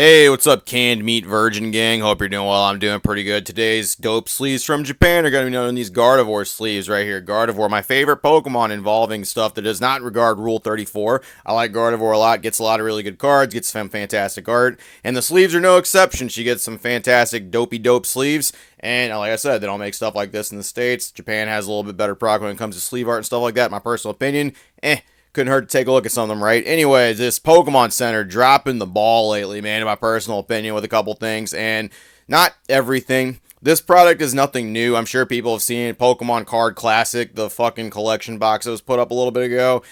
Hey, what's up, canned meat virgin gang? Hope you're doing well. I'm doing pretty good. Today's dope sleeves from Japan are going to be known as these Gardevoir sleeves right here. Gardevoir, my favorite Pokemon involving stuff that does not regard Rule 34. I like Gardevoir a lot. Gets a lot of really good cards. Gets some fantastic art. And the sleeves are no exception. She gets some fantastic dopey dope sleeves. And like I said, they don't make stuff like this in the States. Japan has a little bit better product when it comes to sleeve art and stuff like that. My personal opinion, couldn't hurt to take a look at some of them, right? Anyways, this Pokemon Center dropping the ball lately, man, in my personal opinion, with a couple things, and not everything. This product is nothing new. I'm sure people have seen it. Pokemon Card Classic, the fucking collection box that was put up a little bit ago.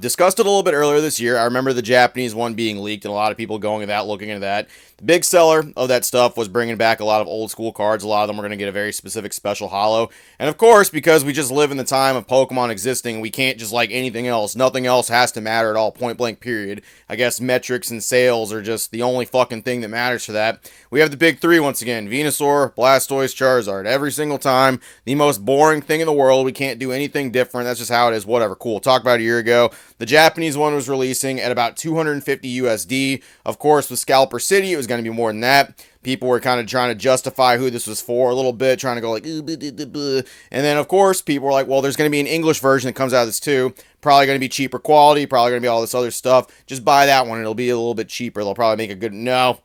Discussed it a little bit earlier this year. I remember the Japanese one being leaked and a lot of people going to that, looking into that. The big seller of that stuff was bringing back a lot of old school cards. A lot of them were going to get a very specific special holo. And of course, because we just live in the time of Pokemon existing, we can't just like anything else. Nothing else has to matter at all, point blank period. I guess metrics and sales are just the only fucking thing that matters for that. We have the big three once again. Venusaur, Blastoise, Charizard. Every single time. The most boring thing in the world. We can't do anything different. That's just how it is. Whatever. Cool. Talked about it a year ago. The Japanese one was releasing at about 250 USD. Of course, with Scalper City, it was going to be more than that. People were kind of trying to justify who this was for a little bit, trying to go like, and then of course people were like, well, there's going to be an English version that comes out of this too. Probably going to be cheaper quality, probably going to be all this other stuff. Just buy that one, it'll be a little bit cheaper. They'll probably make a good No,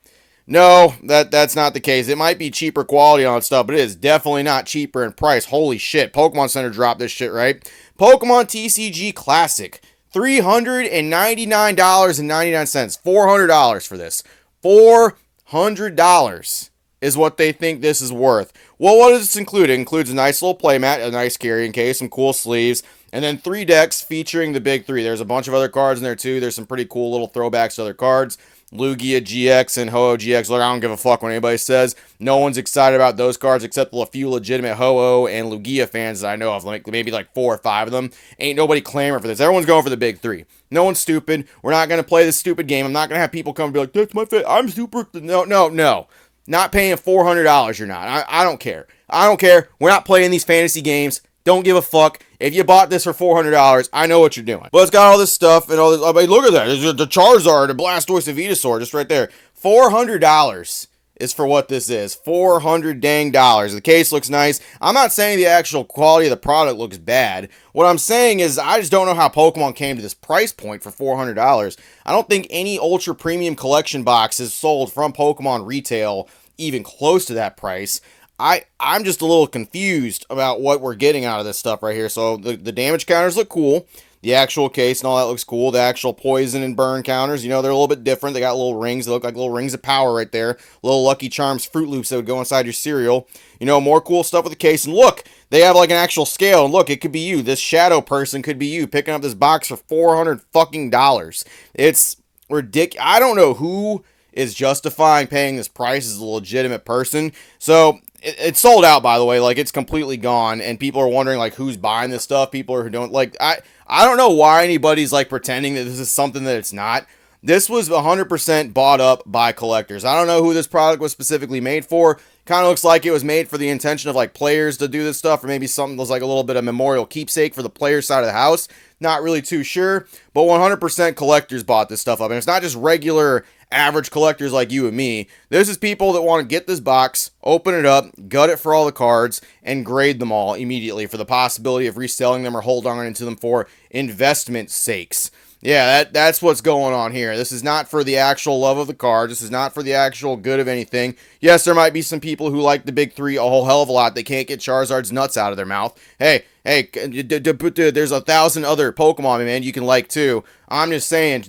that's not the case. It might be cheaper quality on stuff, but it is definitely not cheaper in price. Holy shit, Pokemon Center dropped this shit, right? Pokemon TCG Classic. $399.99. $400 for this. $400 is what they think this is worth. Well, what does this include? It includes a nice little playmat, a nice carrying case, some cool sleeves, and then 3 decks featuring the big 3. There's a bunch of other cards in there too. There's some pretty cool little throwbacks to other cards. Lugia GX and Ho-Oh GX. Look, I don't give a fuck what anybody says. No one's excited about those cards except a few legitimate Ho-Oh and Lugia fans that I know of. Like maybe like 4 or 5 of them. Ain't nobody clamoring for this. Everyone's going for the big 3. No one's stupid. We're not going to play this stupid game. I'm not going to have people come and be like, that's my favorite. I'm super. No. Not paying $400, you're not. I don't care. I don't care. We're not playing these fantasy games. Don't give a fuck. If you bought this for $400, I know what you're doing. But it's got all this stuff and all this. I mean, look at that. There's the Charizard, the Blastoise, and Venusaur just right there. $400 is for what this is. $400 dang dollars. The case looks nice. I'm not saying the actual quality of the product looks bad. What I'm saying is I just don't know how Pokemon came to this price point for $400. I don't think any ultra premium collection box is sold from Pokemon retail even close to that price. I'm just a little confused about what we're getting out of this stuff right here. So the damage counters look cool. The actual case and all that looks cool. The actual poison and burn counters, they're a little bit different. They got little rings. They look like little rings of power right there. Little Lucky Charms Fruit Loops that would go inside your cereal. More cool stuff with the case. And look, they have like an actual scale. And look, it could be you. This shadow person could be you picking up this box for $400 fucking dollars. It's ridiculous. I don't know who is justifying paying this price as a legitimate person. So it's sold out, by the way. Like, it's completely gone, and people are wondering like who's buying this stuff. People are who don't like. I don't know why anybody's like pretending that this is something that it's not. This was 100% bought up by collectors. I don't know who this product was specifically made for. Kind of looks like it was made for the intention of like players to do this stuff, or maybe something that was like a little bit of memorial keepsake for the player side of the house. Not really too sure, but 100% collectors bought this stuff up, and it's not just regular average collectors like you and me. This is people that want to get this box, open it up, gut it for all the cards, and grade them all immediately for the possibility of reselling them or hold on into them for investment sakes. Yeah, that's what's going on here. This is not for the actual love of the card. This is not for the actual good of anything. Yes, there might be some people who like the big 3 a whole hell of a lot. They can't get Charizard's nuts out of their mouth. Hey, there's 1,000 other Pokemon, man, you can like too. I'm just saying,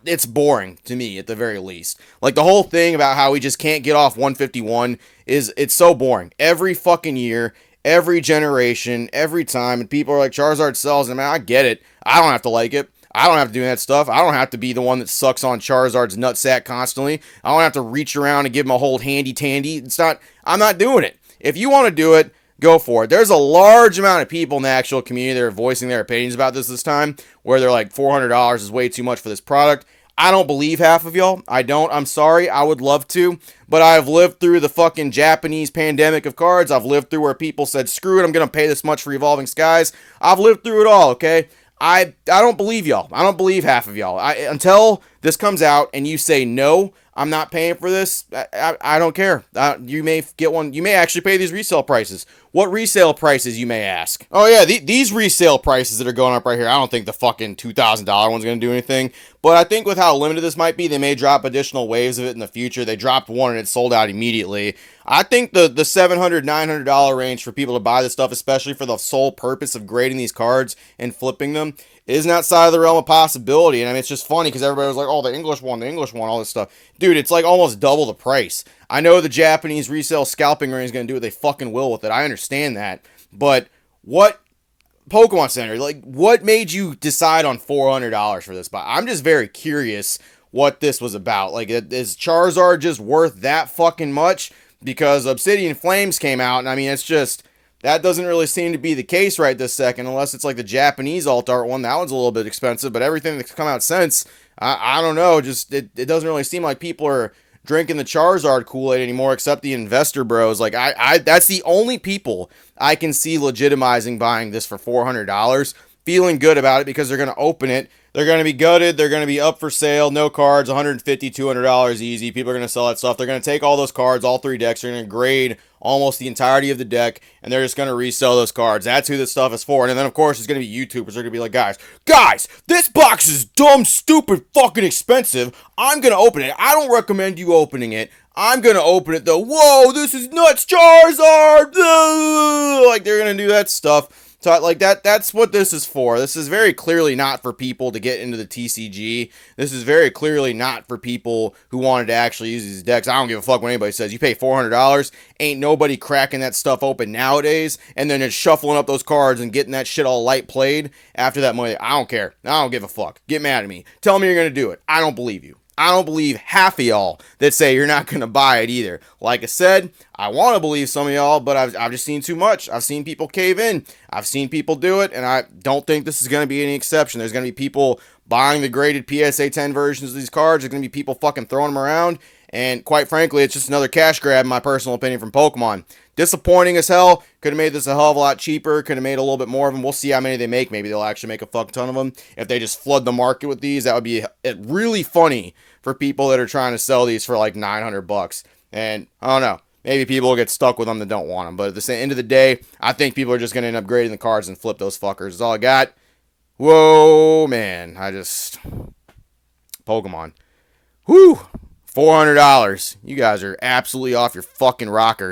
it's boring to me at the very least. Like the whole thing about how we just can't get off 151 it's so boring. Every fucking year, every generation, every time, and people are like, Charizard sells, and man, I get it. I don't have to like it. I don't have to do that stuff. I don't have to be the one that sucks on Charizard's nutsack constantly. I don't have to reach around and give him a whole handy-tandy. I'm not doing it. If you want to do it, go for it. There's a large amount of people in the actual community that are voicing their opinions about this time, where they're like, $400 is way too much for this product. I don't believe half of y'all. I don't. I'm sorry. I would love to. But I've lived through the fucking Japanese pandemic of cards. I've lived through where people said, screw it, I'm going to pay this much for Evolving Skies. I've lived through it all, okay? I don't believe y'all. I don't believe half of y'all. Until this comes out and you say, no, I'm not paying for this, I don't care. You may get one. You may actually pay these resale prices. What resale prices, you may ask? Oh, yeah, these resale prices that are going up right here, I don't think the fucking $2,000 one's going to do anything. But I think with how limited this might be, they may drop additional waves of it in the future. They dropped one and it sold out immediately. I think the $700, $900 range for people to buy this stuff, especially for the sole purpose of grading these cards and flipping them, isn't outside of the realm of possibility. And I mean, it's just funny because everybody was like, oh, the English one, all this stuff. Dude, it's like almost double the price. I know the Japanese resale scalping ring is going to do what they fucking will with it. I understand that. But what Pokemon Center, like, what made you decide on $400 for this? But I'm just very curious what this was about. Like, is Charizard just worth that fucking much? Because Obsidian Flames came out, and I mean, it's just, that doesn't really seem to be the case right this second, unless it's like the Japanese alt art one. That one's a little bit expensive, but everything that's come out since, I don't know, just, it doesn't really seem like people are drinking the Charizard Kool-Aid anymore, except the investor bros. Like, I that's the only people I can see legitimizing buying this for $400, feeling good about it because they're going to open it. They're going to be gutted. They're going to be up for sale. No cards, $150, $200 easy. People are going to sell that stuff. They're going to take all those cards, all three decks. They're going to grade almost the entirety of the deck, and they're just going to resell those cards. That's who this stuff is for. And then, of course, it's going to be YouTubers. They're going to be like, guys, this box is dumb, stupid, fucking expensive. I'm going to open it. I don't recommend you opening it. I'm going to open it, though. Whoa, this is nuts, Charizard! Like, they're going to do that stuff. So, like, that's what this is for. This is very clearly not for people to get into the TCG. This is very clearly not for people who wanted to actually use these decks. I don't give a fuck what anybody says. You pay $400, ain't nobody cracking that stuff open nowadays, and then just shuffling up those cards and getting that shit all light played after that money. I don't care. I don't give a fuck. Get mad at me. Tell me you're going to do it. I don't believe you. I don't believe half of y'all that say you're not going to buy it either. Like I said, I want to believe some of y'all, but I've just seen too much. I've seen people cave in. I've seen people do it, and I don't think this is going to be any exception. There's going to be people buying the graded PSA 10 versions of these cards. There's going to be people fucking throwing them around, and quite frankly, it's just another cash grab, in my personal opinion, from Pokemon. Disappointing as hell. Could have made this a hell of a lot cheaper. Could have made a little bit more of them. We'll see how many they make. Maybe they'll actually make a fuck ton of them. If they just flood the market with these, that would be really funny for people that are trying to sell these for like $900. And I don't know. Maybe people will get stuck with them that don't want them. But at the end of the day, I think people are just going to end up grading the cards and flip those fuckers. That's all I got. Whoa, man. Pokemon. Whew. $400. You guys are absolutely off your fucking rocker.